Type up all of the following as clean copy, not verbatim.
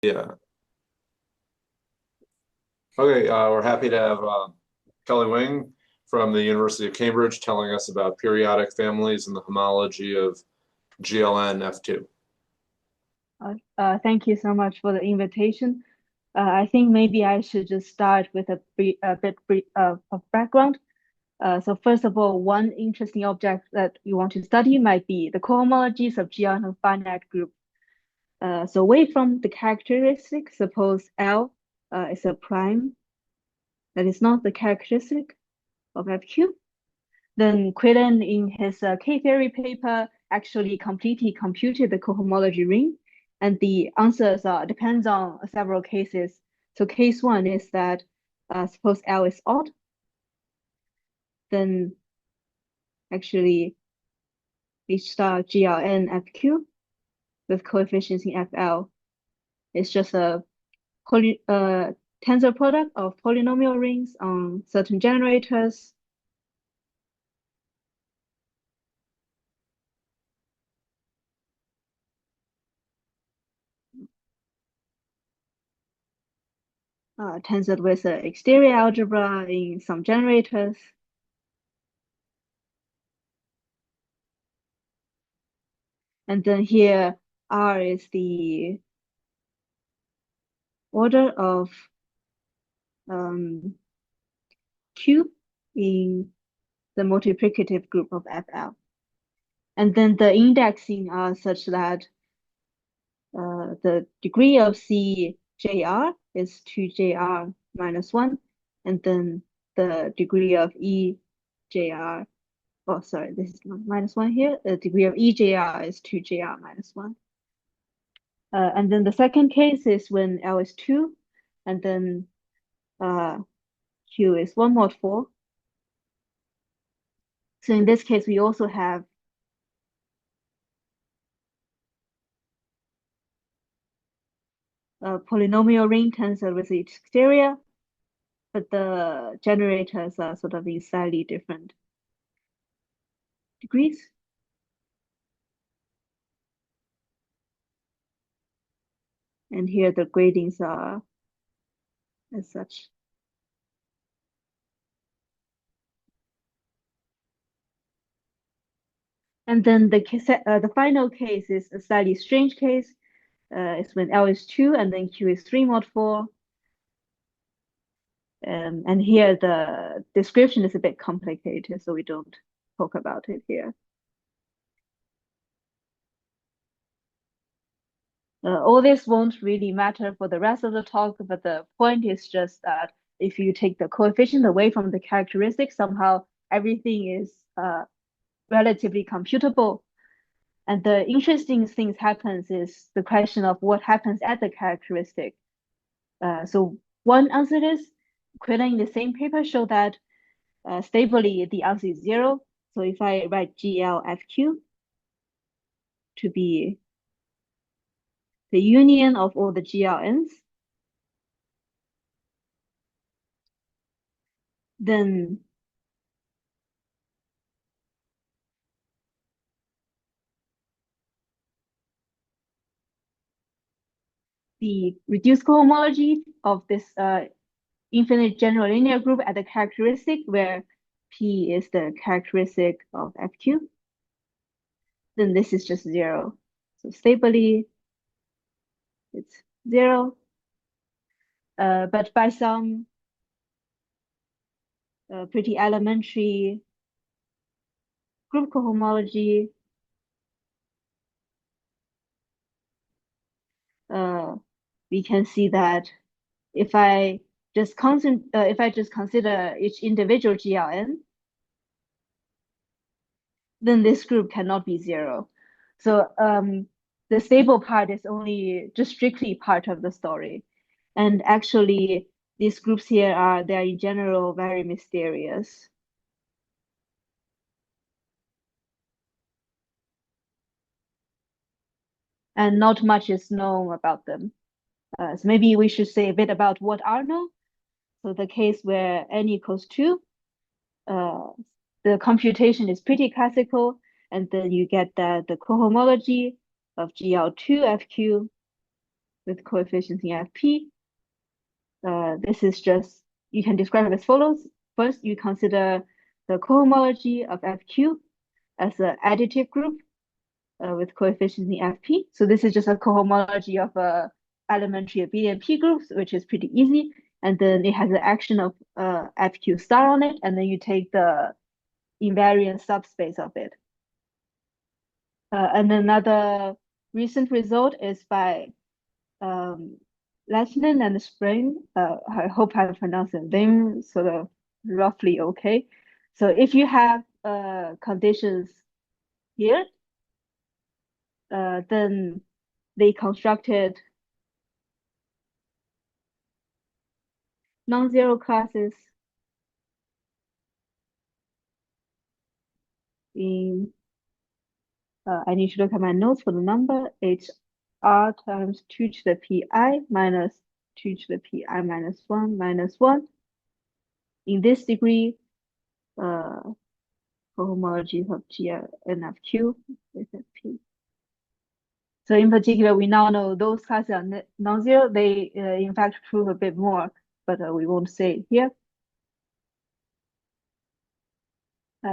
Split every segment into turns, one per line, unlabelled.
Yeah. Okay, we're happy to have Kelly Wang from the University of Cambridge telling us about periodic families and the homology of GLN F2.
Thank you so much for the invitation. I think maybe I should just start with a bit of background. So first of all, one interesting object that you want to study might be the cohomologies of GL and finite group. So away from the characteristic, suppose L is a prime that is not the characteristic of FQ. Then Quillen in his K-theory paper actually completely computed the cohomology ring, and the answers depends on several cases. So case one is that suppose L is odd, then actually H star GLN FQ with coefficients in FL is just a tensor product of polynomial rings on certain generators. Tensored with an exterior algebra in some generators. And then here, R is the order of Q in the multiplicative group of FL. And then the indexing are such that the degree of CJR is 2JR minus 1, and then the degree of EJR, oh, sorry, this is not minus 1 here, the degree of EJR is 2JR minus 1. And then the second case is when L is 2, and then Q is 1 mod 4. So in this case, we also have a polynomial ring tensor with its exterior, but the generators are sort of in slightly different degrees. And here the gradings are as such. And then the final case is a slightly strange case. It's when L is 2 and then Q is 3 mod 4. And here the description is a bit complicated, so we don't talk about it here. All this won't really matter for the rest of the talk, but the point is just that if you take the coefficient away from the characteristic, somehow everything is relatively computable. And the interesting things happens is the question of what happens at the characteristic. So one answer is, Quillen in the same paper showed that stably the answer is 0. So if I write GLFQ to be the union of all the GLNs, then the reduced cohomology of this infinite general linear group at the characteristic where P is the characteristic of FQ, then this is just 0. So stably, it's 0. But by some pretty elementary group cohomology, we can see that if I just consider each individual GLN, then this group cannot be 0. So the stable part is only just strictly part of the story. And actually, these groups here they're in general very mysterious. And not much is known about them. So maybe we should say a bit about what are known. So the case where n equals 2, the computation is pretty classical, and then you get the cohomology of GL2 FQ with coefficients in FP. This is just, you can describe it as follows. First, you consider the cohomology of FQ as an additive group with coefficients in FP. So this is just a cohomology of elementary abelian P groups, which is pretty easy. And then it has an action of FQ star on it, and then you take the invariant subspace of it. And another recent result is by Latin and Spring. I hope I pronounced the name sort of roughly okay. So if you have conditions here, then they constructed non-zero classes in, I need to look at my notes for the number. It's r times 2 to the pi minus 2 to the pi minus 1 minus 1. In this degree, cohomology of GL and FQ with FP. So in particular, we now know those classes are non-zero. They in fact prove a bit more, but we won't say it here.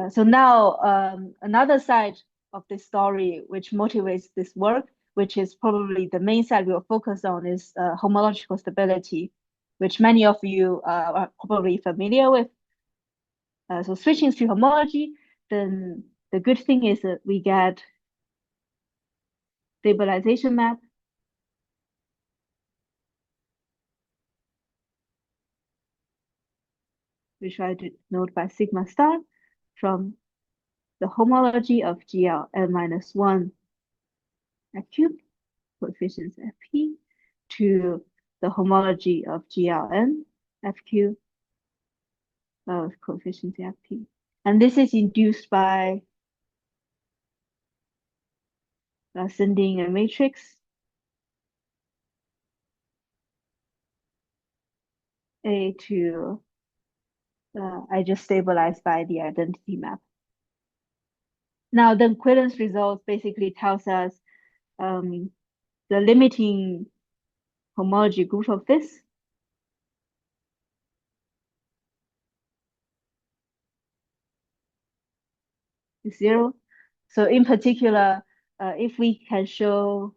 So now another side of this story, which motivates this work, which is probably the main side we'll focus on, is homological stability, which many of you are probably familiar with. So switching to homology, then the good thing is that we get stabilization map. We try to note by sigma star from the homology of GL n minus 1 F cubed, coefficients Fp, to the homology of GLN F cubed of coefficients Fp. And this is induced by sending a matrix A to, I just stabilized by the identity map. Now the equivalence result basically tells us the limiting homology group of this is 0. So in particular, if we can show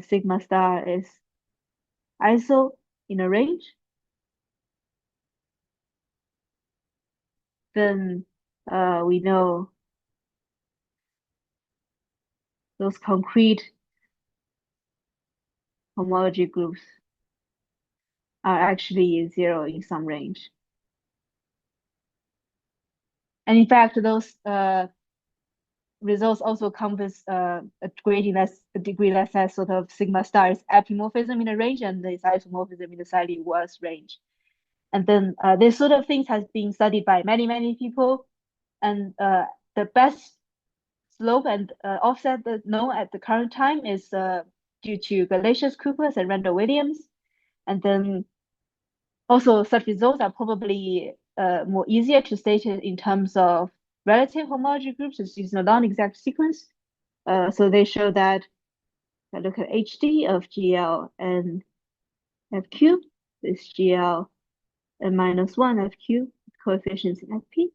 sigma star is iso in a range, then we know those concrete homology groups are actually 0 in some range. And in fact, those results also come with a degree less as sort of sigma star is epimorphism in a range, and this isomorphism in the slightly worse range. And then this sort of things has been studied by many people, and the best slope and offset that known at the current time is due to Galatius-Coopers and Randall-Williams. And then also such results are probably more easier to state in terms of relative homology groups, is using a non-exact sequence. So they show that, I look at HD of GL and FQ, this GL and minus 1 FQ, coefficients in FP.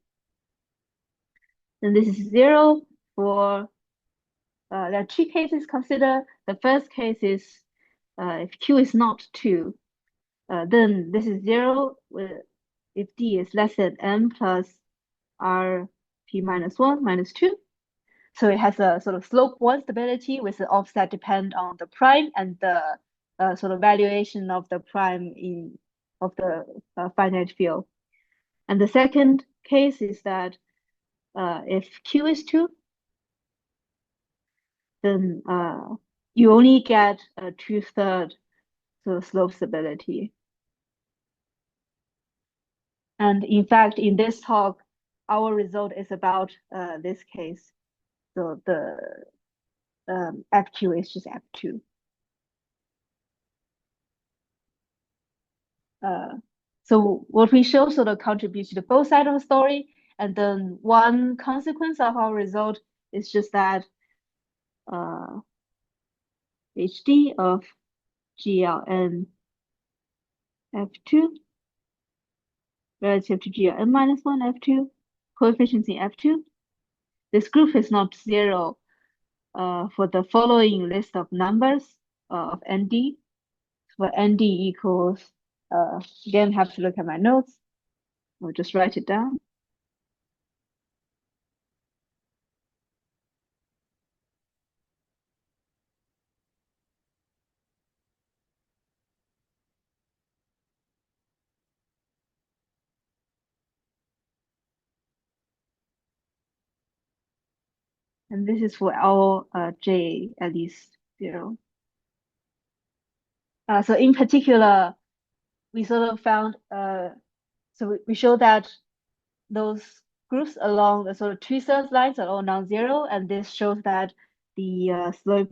And this is 0 for, there are 2 cases considered. The first case is if Q is not 2, then this is 0 if D is less than M plus RP minus 1 minus 2. So it has a sort of slope 1 stability with the offset depend on the prime and the sort of valuation of the prime of the finite field. And the second case is that if Q is 2, then you only get a 2/3 sort of slope stability. And in fact, in this talk, our result is about this case. So the FQ is just F2. So what we show sort of contributes to both sides of the story. And then one consequence of our result is just that HD of GLN F2 relative to GLN minus 1 F2, coefficients in F2. This group is not zero for the following list of numbers of ND. For ND equals, again, have to look at my notes. I'll just write it down. And this is for all J at least 0. So in particular, we sort of found, so we show that those groups along the sort of two-thirds lines are all non-zero, and this shows that the slope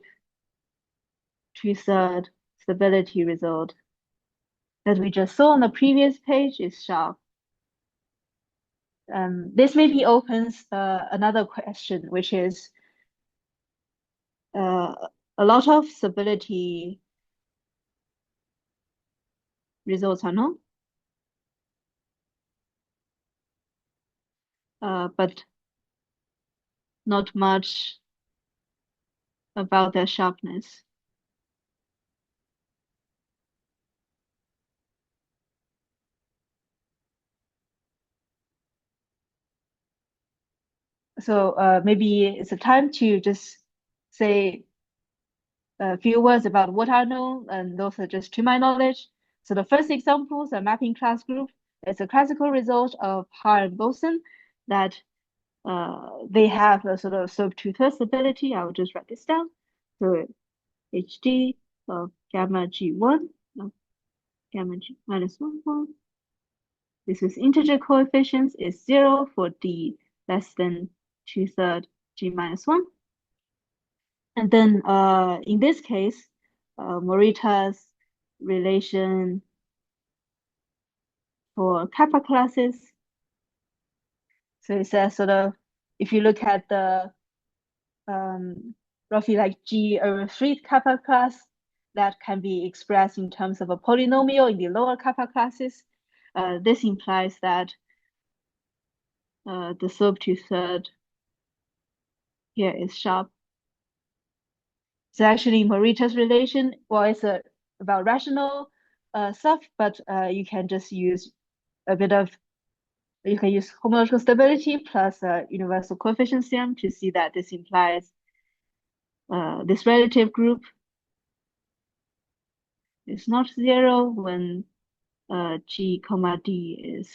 two-third stability result that we just saw on the previous page is sharp. This maybe opens another question, which is a lot of stability results are known, but not much about their sharpness. So maybe it's a time to just say a few words about what I know, and those are just to my knowledge. So the first example is a mapping class group. It's a classical result of Haar and Boson that they have a sort of slope two-thirds stability. I will just write this down. So HD of gamma G1 of gamma G minus 1. This is integer coefficients is 0 for D less than two-thirds G minus 1. And then in this case, Morita's relation for kappa classes. So it says sort of, if you look at the roughly like G over 3 kappa class, that can be expressed in terms of a polynomial in the lower kappa classes. This implies that the slope two-thirds here is sharp. So actually Morita's relation, well, it's about rational stuff, but you can just use a bit of, you can use homological stability plus universal coefficient theorem to see that this implies this relative group is not 0 when G comma D is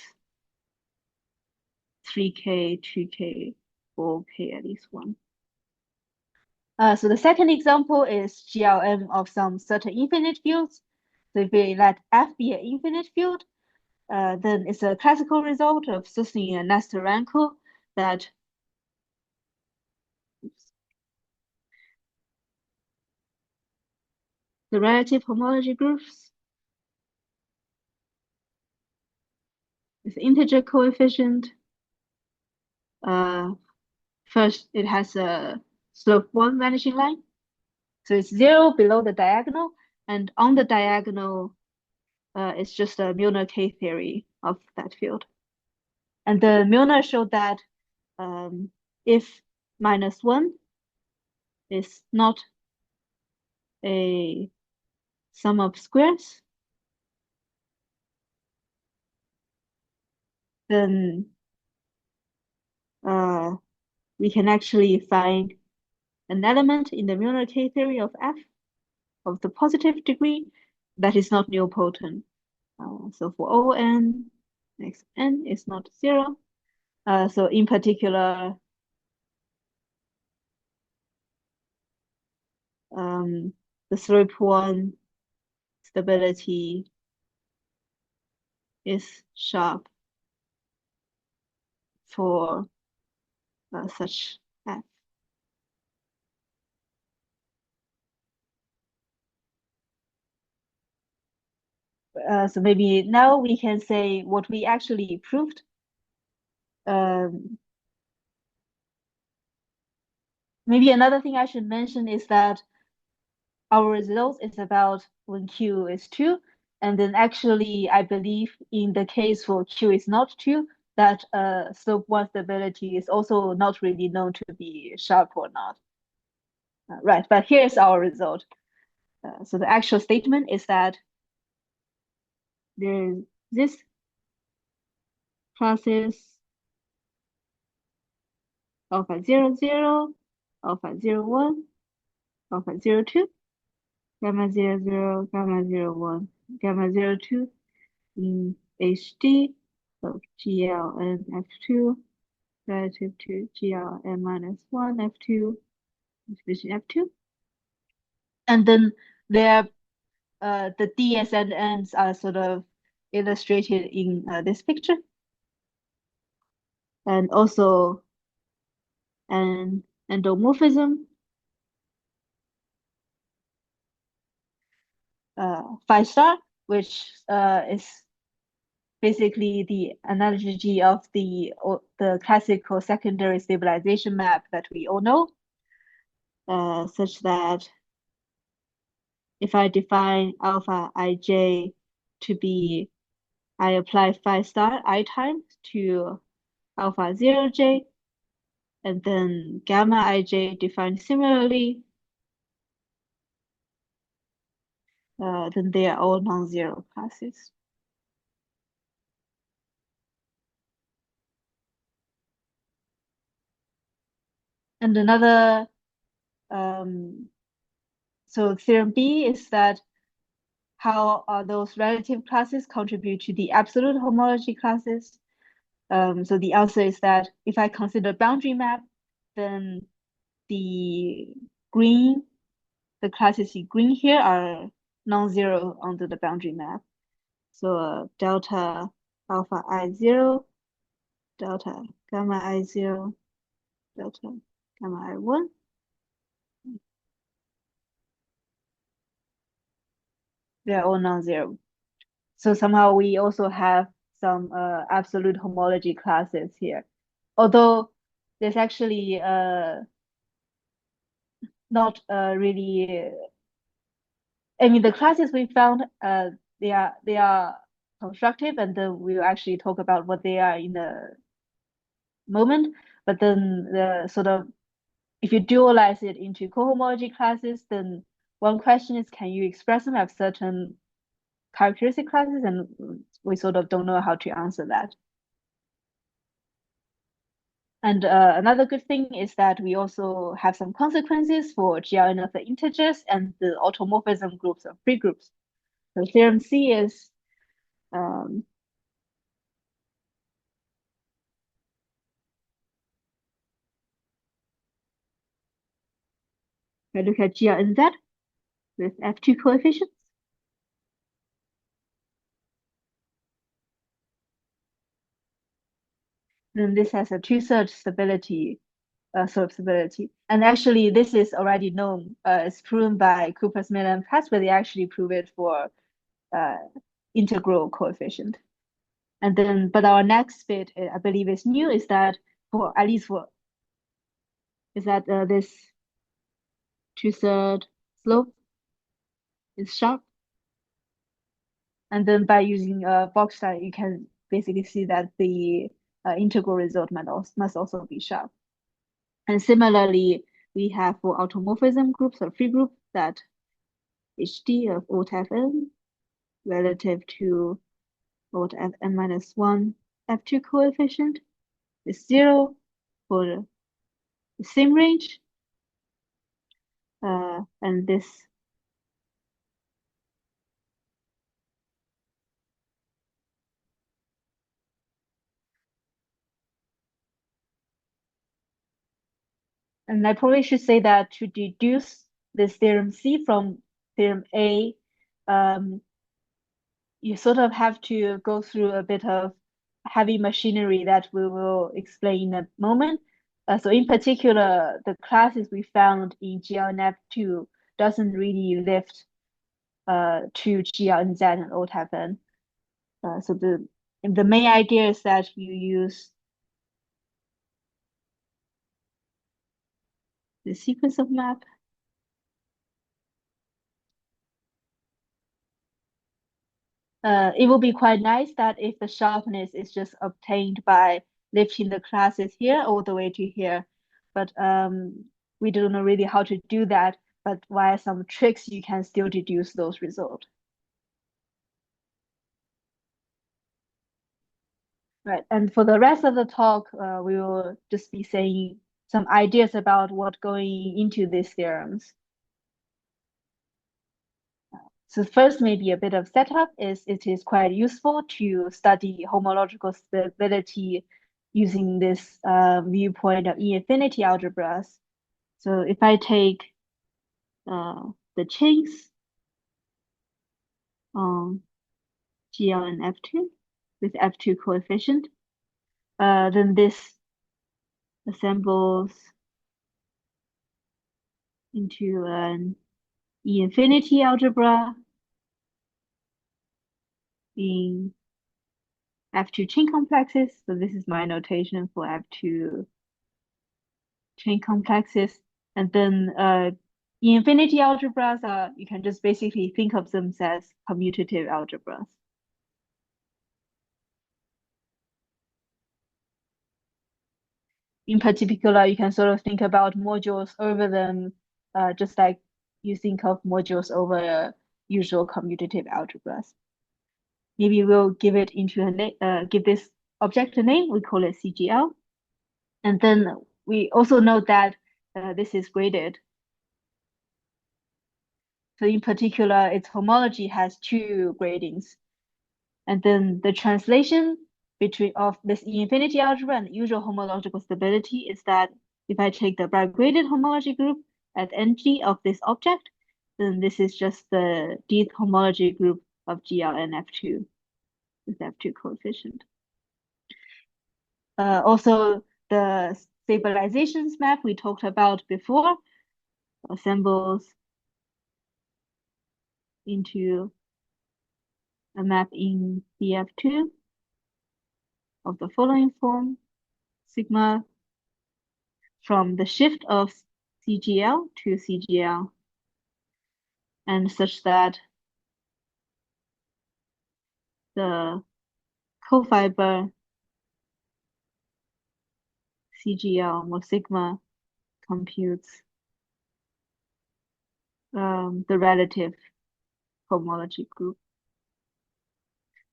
3K, 2K, 4K, at least 1. So the second example is GLM of some certain infinite fields. So if we let F be an infinite field, then it's a classical result of Susny and Nestor-Ranko that the relative homology groups with integer coefficient. First, it has a slope 1 vanishing line. So it's 0 below the diagonal, and on the diagonal, it's just a Milnor K-theory of that field. And the Milnor showed that if minus 1 is not a sum of squares, then we can actually find an element in the Milnor K-theory of F of the positive degree that is not nilpotent. So for On, Xn is not 0. So in particular, the slope 1 stability is sharp for such F. So maybe now we can say what we actually proved. Maybe another thing I should mention is that our result is about when Q is 2. And then actually, I believe in the case for Q is not 2, that slope 1 stability is also not really known to be sharp or not. Right, but here's our result. So the actual statement is that there is this classes alpha 0, 0, alpha 0, 1, alpha 0, 2, gamma 0, 0, gamma 0, 1, gamma 0, 2 in HD of GL and F2 relative to GL n minus 1 F2 division F2. And then there the ds and n's are sort of illustrated in this picture. And also an endomorphism, phi star, which is basically the analogy of the classical secondary stabilization map that we all know, such that if I define alpha ij to be, I apply phi star I times to alpha 0j, and then gamma ij defined similarly, then they are all non-zero classes. And another, so theorem B is that how those relative classes contribute to the absolute homology classes. So the answer is that if I consider boundary map, then the classes in green here are non-zero under the boundary map. So delta alpha I0, delta gamma I0, delta gamma I1. They're all non-zero. So somehow we also have some absolute homology classes here. Although there's actually not really, I mean, the classes we found, they are constructive, and then we'll actually talk about what they are in a moment. But then the sort of, if you dualize it into cohomology classes, then one question is, can you express them as certain characteristic classes? And we sort of don't know how to answer that. And another good thing is that we also have some consequences for GLN of the integers and the automorphism groups of free groups. So theorem C is I look at GLNZ with F2 coefficients. Then this has a two-thirds stability, slope stability. And actually, this is already known. It's proven by Cooper's Miller and Press, where they actually prove it for integral coefficient. And then, but our next bit, I believe, is new, is that for at least for is that this two-third slope is sharp. And then by using box type, you can basically see that the integral result must also be sharp. And similarly, we have for automorphism groups or free group that HD of alt Fn relative to alt Fn minus 1 F2 coefficient is 0 for the same range. And this and I probably should say that to deduce this theorem C from theorem A, you sort of have to go through a bit of heavy machinery that we will explain in a moment. So in particular, the classes we found in GLNF2 doesn't really lift to GLNZ and OTAFN. So the main idea is that you use the sequence of map It will be quite nice that if the sharpness is just obtained by lifting the classes here all the way to here, but we don't know really how to do that. But via some tricks, you can still deduce those results. Right, and for the rest of the talk, we will just be saying some ideas about what going into these theorems. So first, maybe a bit of setup is it is quite useful to study homological stability using this viewpoint of E-infinity algebras. So if I take the chains on GL and F2 with F2 coefficient, then this assembles into an E-infinity algebra in F2 chain complexes. So this is my notation for F2 chain complexes. And then E-infinity algebras are, you can just basically think of them as commutative algebras. In particular, you can sort of think about modules over them, just like you think of modules over usual commutative algebras. Maybe we'll give it into a name, give this object a name. We call it CGL. And then we also note that this is graded. So in particular, its homology has two gradings. And then the translation between of this E-infinity algebra and usual homological stability is that if I take the bi-graded homology group at NG of this object, then this is just the dth homology group of GL and F2 with F2 coefficient. Also, the stabilizations map we talked about before assembles into a map in BF2 of the following form, sigma from the shift of CGL to CGL, and such that the cofiber CGL or sigma computes the relative homology group.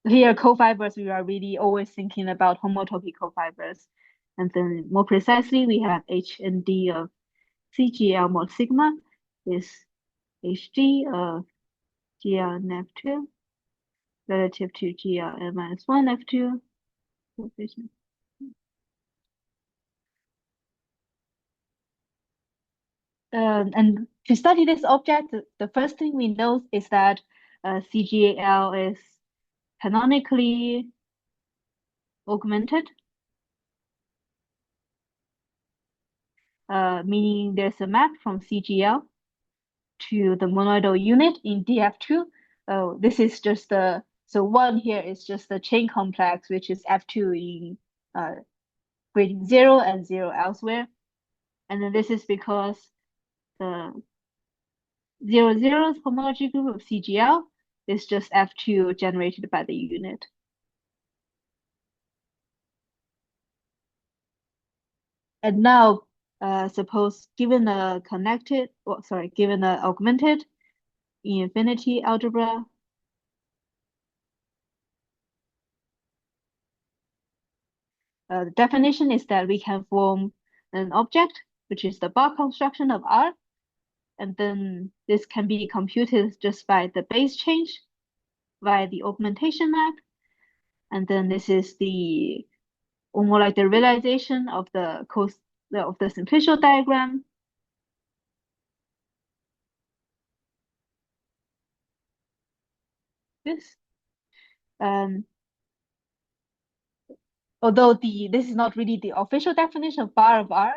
Here, cofibers, we are really always thinking about homotopy cofibers. And then more precisely, we have H and D of CGL mod sigma is Hg of GL and F2 relative to GL n minus 1 F2 coefficient. And to study this object, the first thing we know is that CGL is canonically augmented, meaning there's a map from CGL to the monoidal unit in DF2. This is just the, so one here is just the chain complex, which is F2 in grading 0 and 0 elsewhere. And then this is because the 0, homology group of CGL is just F2 generated by the unit. And now, suppose given a given an augmented E-infinity algebra, the definition is that we can form an object, which is the bar construction of R, and then this can be computed just by the base change via the augmentation map. And then this is the more like the realization of the simplicial diagram. This. Although this is not really the official definition of bar of R,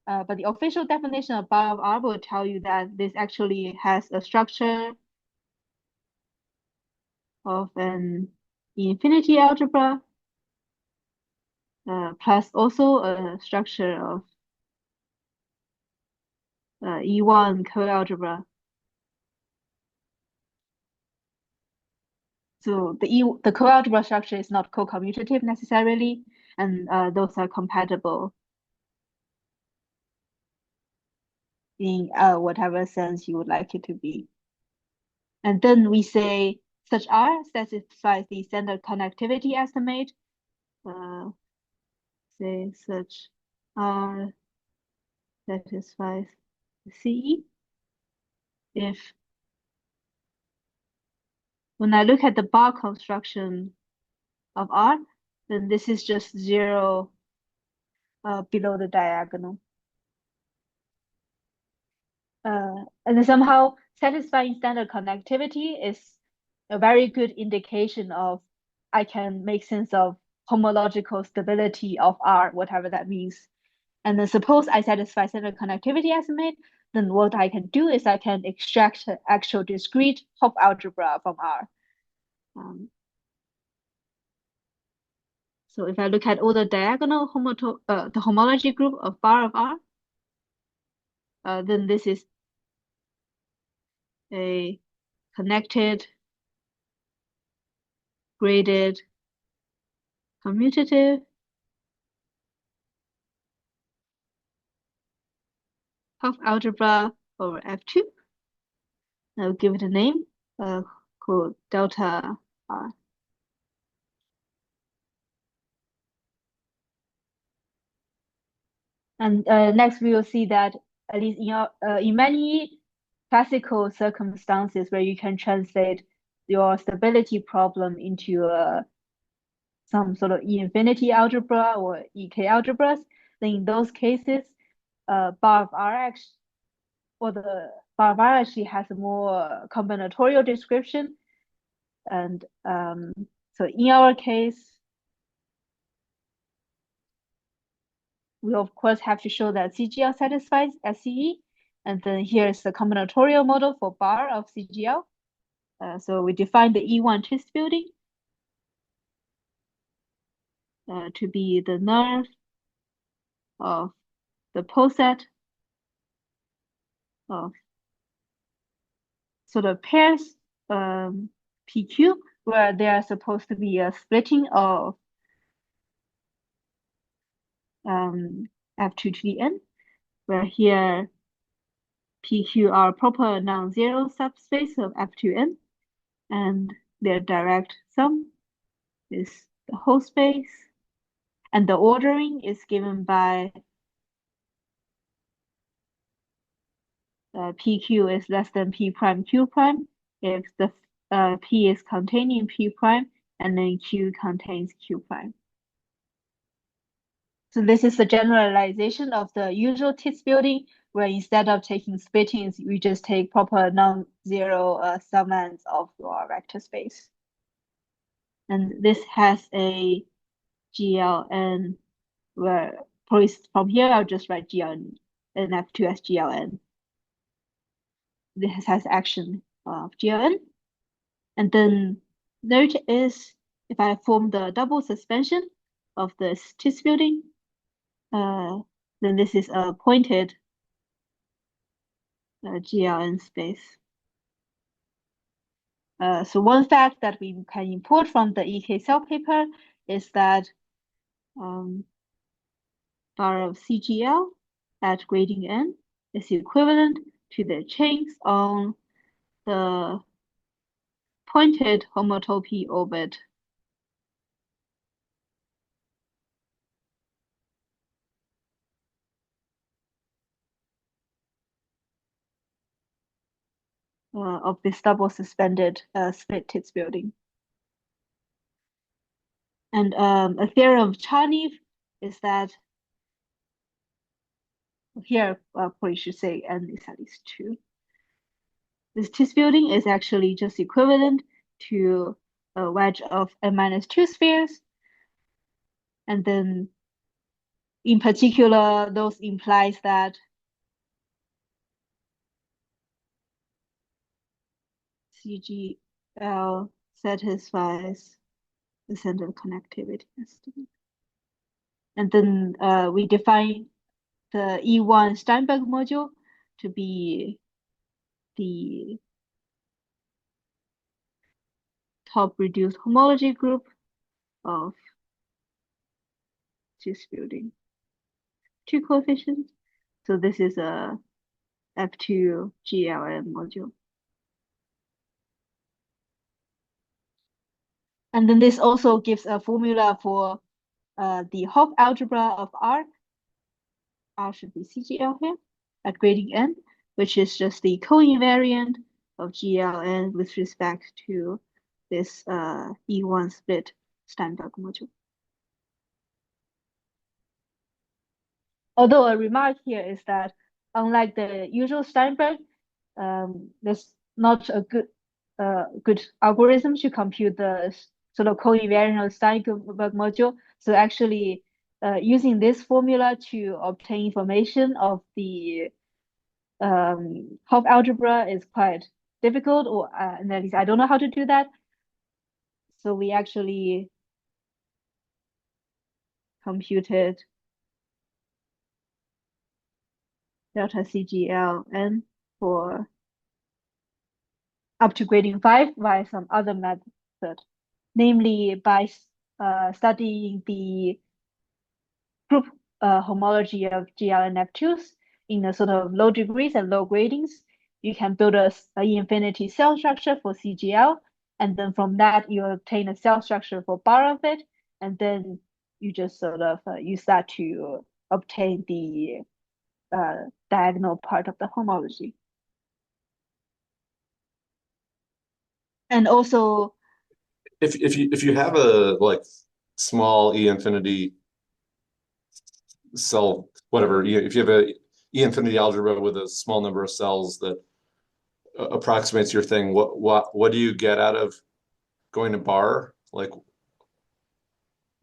but the official definition of bar of R will tell you that this actually has a structure of an infinity algebra, plus also a structure of E1 coalgebra. So the coalgebra structure is not co-commutative necessarily, and those are compatible in whatever sense you would like it to be. And then we say such R satisfies the standard connectivity estimate. Say such R satisfies CE if when I look at the bar construction of R, then this is just zero below the diagonal. And then somehow satisfying standard connectivity is a very good indication of I can make sense of homological stability of R, whatever that means. And then suppose I satisfy standard connectivity estimate, then what I can do is I can extract actual discrete Hopf algebra from R. So if I look at all the diagonal the homology group of bar of R, then this is a connected, graded, commutative Hopf algebra over F2. I'll give it a name called delta R. And next we will see that at least in many classical circumstances where you can translate your stability problem into some sort of E-infinity algebra or EK algebras, then in those cases, bar of R actually, or the bar of R actually has a more combinatorial description. And so in our case, we of course have to show that CGL satisfies SCE. And then here's the combinatorial model for bar of CGL. So we define the E1 twist building to be the nerve of the poset of sort of pairs PQ, where there are supposed to be a splitting of F2 to the n, where here PQ are proper non-zero subspace of F2n, and their direct sum is the whole space, and the ordering is given by PQ is less than P prime Q prime if the P is containing P prime and then Q contains Q prime. So this is the generalization of the usual Tits building, where instead of taking splittings, we just take proper non-zero summands of your vector space. And this has a GLN where from here I'll just write GLN and F2 as GLN. This has action of GLN. And then note is if I form the double suspension of this Tits building, then this is a pointed GLN space. So one fact that we can import from the EK cell paper is that bar of CGL at grading n is equivalent to the chains on the pointed homotopy orbit. Of this double suspended split Tits building. And a theorem of Charnev is that here probably should say n is at least 2. This Tits building is actually just equivalent to a wedge of n-2 spheres. And then in particular, those implies that CGL satisfies the standard connectivity estimate. And then we define the E1 Steinberg module to be the top reduced homology group of distributing two coefficients. So this is a F2 GLN module. And then this also gives a formula for the Hopf algebra of R. R should be CGL here at gradient n, which is just the co-invariant of GLN with respect to this E1 split Steinberg module. Although a remark here is that unlike the usual Steinberg, there's not a good algorithm to compute the sort of co-invariant of Steinberg module. So actually, using this formula to obtain information of the Hopf algebra is quite difficult, or and at least I don't know how to do that. So we actually computed delta CGLN for up to gradient 5 via some other method, namely by studying the group homology of GL and F2s in a sort of low degrees and low gradings. You can build a E-infinity cell structure for CGL, and then from that you obtain a cell structure for bar of it, and then you just sort of use that to obtain the diagonal part of the homology. And also,
if you have a like small E-infinity cell, whatever, if you have a E-infinity algebra with a small number of cells that approximates your thing, what do you get out of going to bar? Like,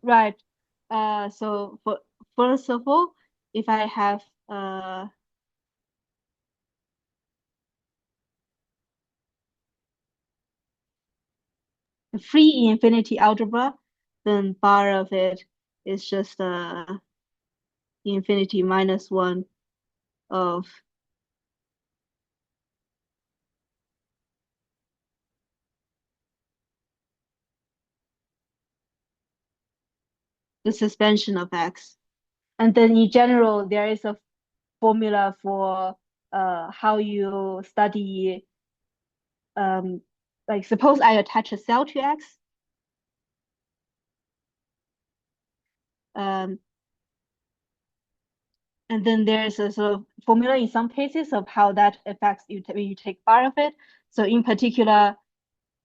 right. So first of all, if I have a free E-infinity algebra, then bar of it is just E-infinity minus 1 of the suspension of X. And then in general, there is a formula for how you study, like suppose I attach a cell to X. And then there's a sort of formula in some cases of how that affects you when you take bar of it. So in particular,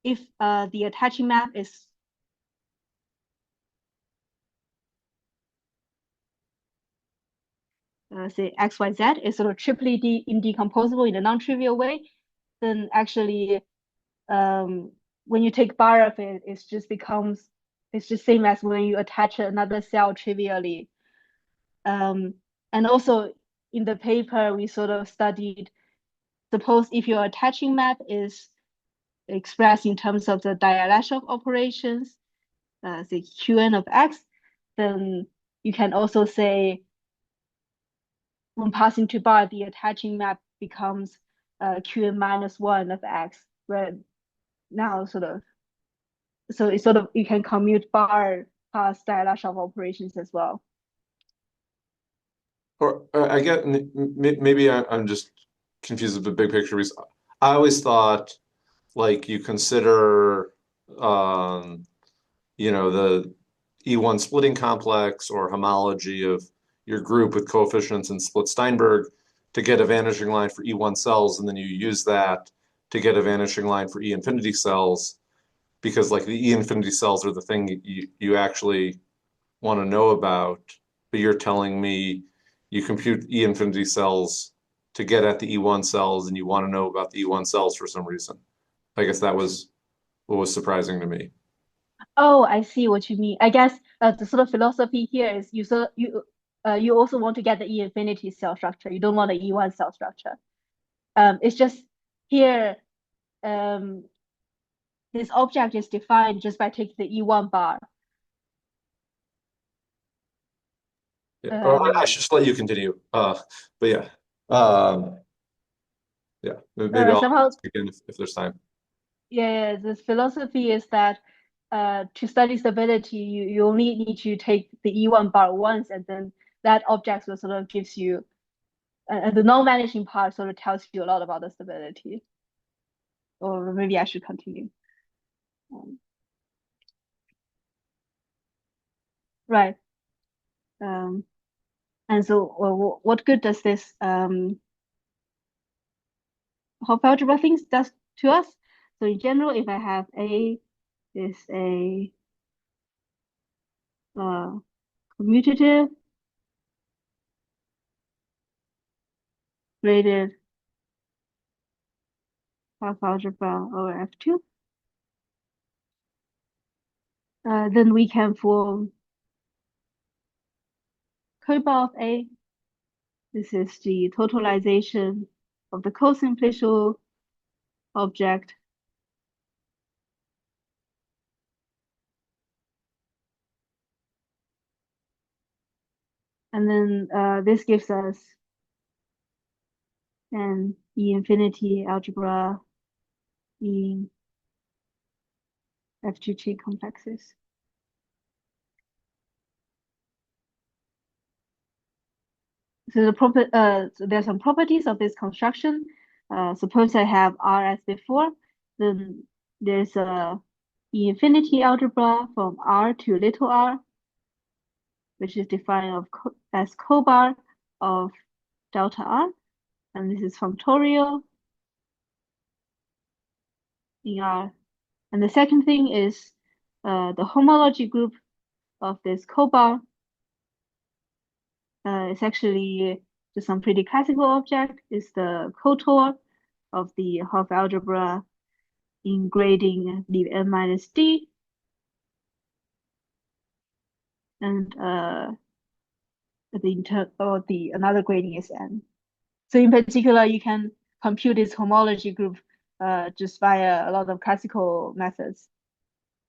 if the attaching map is say XYZ is sort of triply indecomposable in a non-trivial way, then actually when you take bar of it, it's just same as when you attach another cell trivially. And also in the paper, we sort of studied, suppose if your attaching map is expressed in terms of the Dirichlet operations, say Qn of X, then you can also say when passing to bar, the attaching map becomes Qn minus 1 of X, where now so it's sort of, you can commute bar past Dirichlet operations as well.
or I get maybe I'm just confused with the big picture because I always thought like you consider the E1 splitting complex or homology of your group with coefficients and split Steinberg to get a vanishing line for E1 cells, and then you use that to get a vanishing line for E-infinity cells, because like the E-infinity cells are the thing you actually want to know about, but you're telling me you compute E-infinity cells to get at the E1 cells, and you want to know about the E1 cells for some reason. I guess that was what was surprising to me.
Oh, I see what you mean. I guess the sort of philosophy here is you also want to get the E-infinity cell structure. You don't want the E1 cell structure. It's just here, this object is defined just by taking the E1 bar.
Yeah. I should just let you continue. But yeah. Yeah. Maybe I'll
Somehow
ask again if there's time.
yeah, this philosophy is that to study stability, you only need to take the E1 bar once, and then that object will sort of gives you, and the non-vanishing part sort of tells you a lot about the stability. Or maybe I should continue. Right. And so what good does this Hopf algebra things does to us? So in general, if I have A is a commutative graded Hopf algebra over F2, then we can form cobar of A. This is the totalization of the cosimplicial object. And then this gives us an E infinity algebra in F2 chain complexes. So so there's some properties of this construction. Suppose I have R as before, then there's a E infinity algebra from R to little r, which is defined as cobar of delta r, and this is functorial in R. And the second thing is the homology group of this cobar is actually just some pretty classical object. Is the cotor of the Hopf algebra in grading leave n minus d, and another grading is n. So in particular, you can compute this homology group just via a lot of classical methods.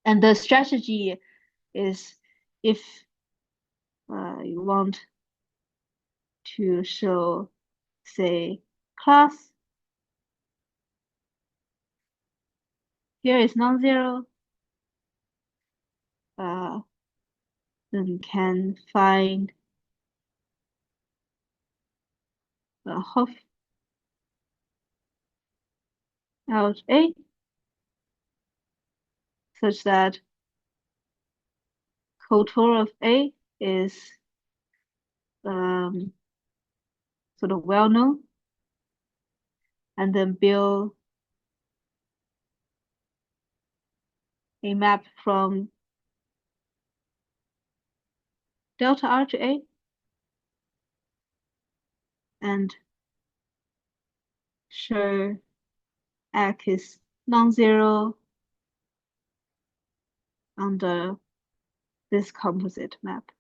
And the strategy is, if you want to show, say, class here is non-zero, then you can find the Hopf out A such that cotor of A is sort of well known, and then build a map from delta R to A, and show X is non-zero under this composite map.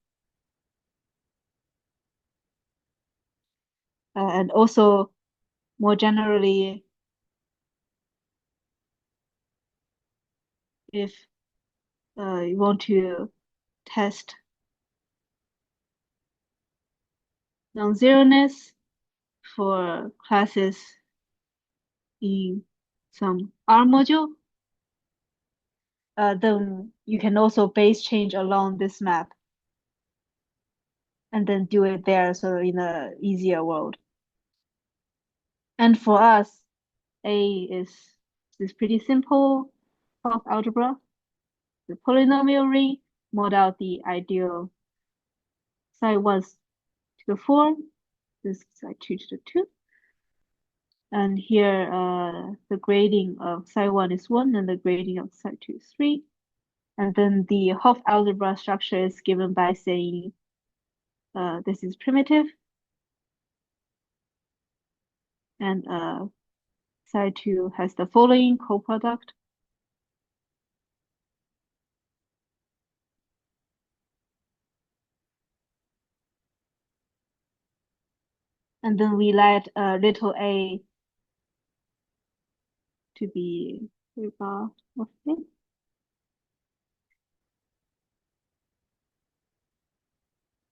And also, more generally, if you want to test non-zeroness for classes in some R module, then you can also base change along this map and then do it there, so in an easier world. And for us, A is this pretty simple Hopf algebra. The polynomial ring mod out the ideal psi 1 to the 4, this is psi 2 to the 2. And here the grading of psi 1 is 1 and the grading of psi 2 is 3. And then the Hopf algebra structure is given by saying this is primitive, and psi 2 has the following coproduct. And then we let little a to be bar of A.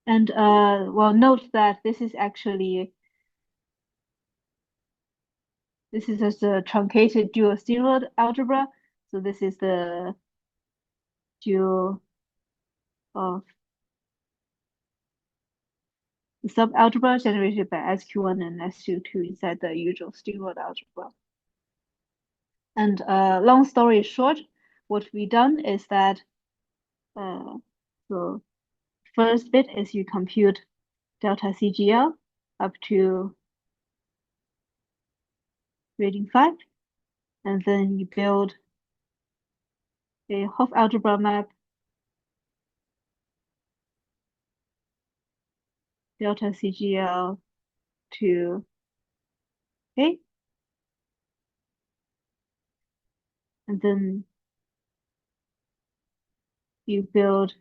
And well, note that this is just a truncated dual steroid algebra. So this is the dual of the subalgebra generated by SQ1 and SQ2 inside the usual string-word algebra. And long story short, what we done is that so first bit is you compute delta CGL up to rating 5, and then you build a Hopf algebra map delta CGL to A, and then you build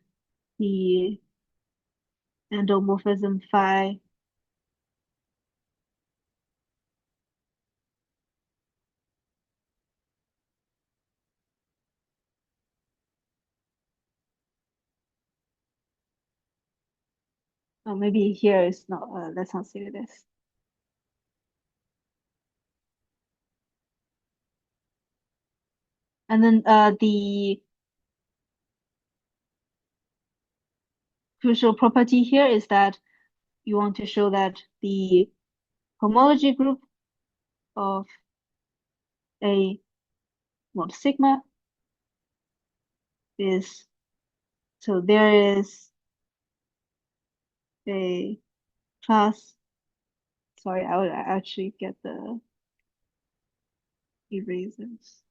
the endomorphism phi maybe here is not, let's not say this. And then the crucial property here is that you want to show that the homology group of A mod sigma is, so there is a class, sorry, I would actually get the erasers.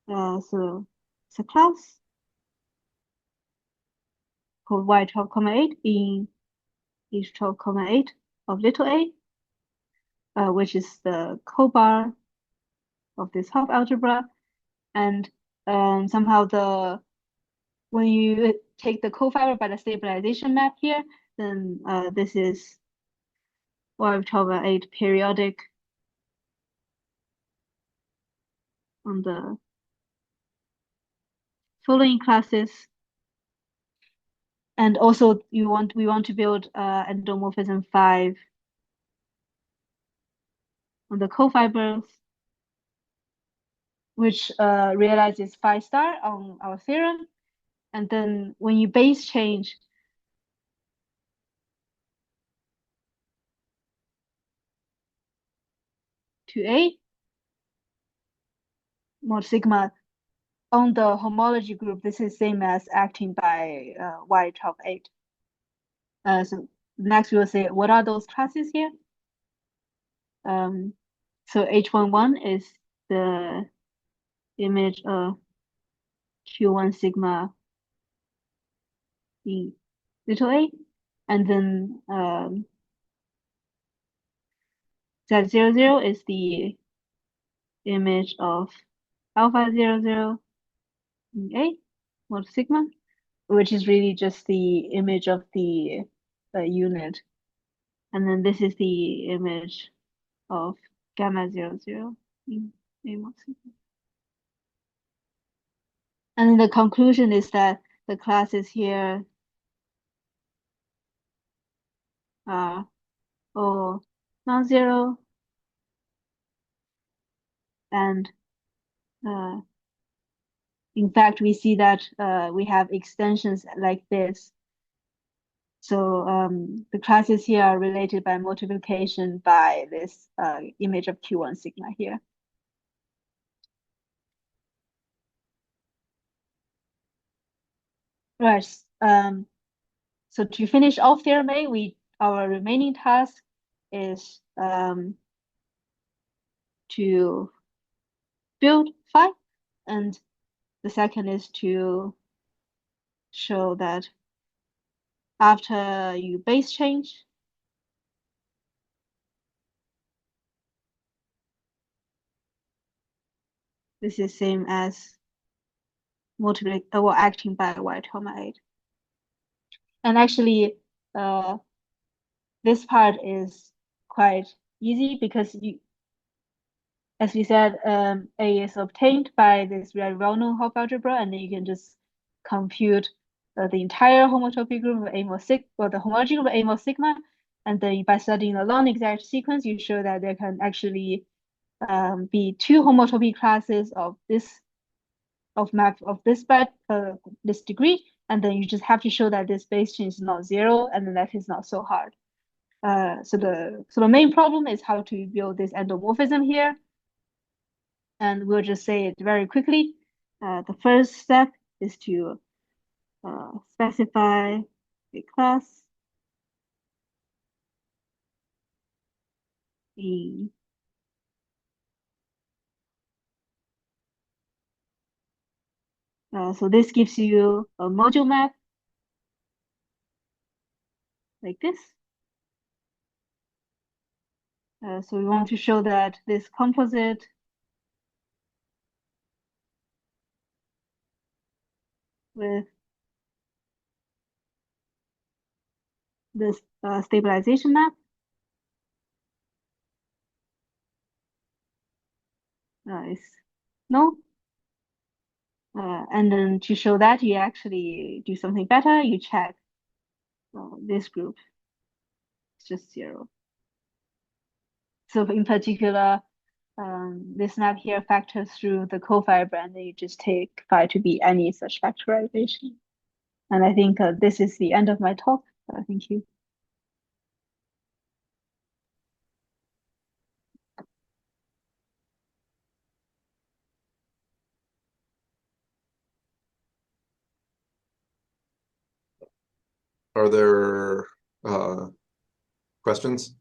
So it's a class called y12,8 in h12,8 of little a, which is the co-bar of this Hopf algebra. And somehow when you take the cofiber by the stabilization map here, then this is y12,8 periodic on the following classes. And also we want to build endomorphism 5 on the cofibers, which realizes phi star on our theorem. And then when you base change to A mod sigma on the homology group, this is same as acting by y12,8. So next we'll say what are those classes here? So H11 is the image of Q1 sigma in little a, and then Z00 is the image of alpha 00 in A mod sigma, which is really just the image of the unit. And then this is the image of gamma 00 in A mod sigma. And then the conclusion is that the classes here are all non-zero, and in fact we see that we have extensions like this. So the classes here are related by multiplication by this image of Q1 sigma here. Right. So to finish off theorem A, our remaining task is to build phi, and the second is to show that after you base change, this is same as acting by y12,8. And actually, this part is quite easy because as we said, A is obtained by this very well-known Hopf algebra, and then you can just compute the entire homotopy group of A mod sigma, or the homology group of A mod sigma, and then by studying the non-exact sequence, you show that there can actually be two homotopy classes of this map of this degree, and then you just have to show that this base chain is not zero, and then that is not so hard. So the main problem is how to build this endomorphism here, and we'll just say it very quickly. The first step is to specify a class in so this gives you a module map like this. So we want to show that this composite with this stabilization map is no. And then to show that, you actually do something better. You check this group. It's just zero. So in particular, this map here factors through the cofiber, and then you just take phi to be any such factorization. And I think this is the end of my talk. Thank you.
Are there questions?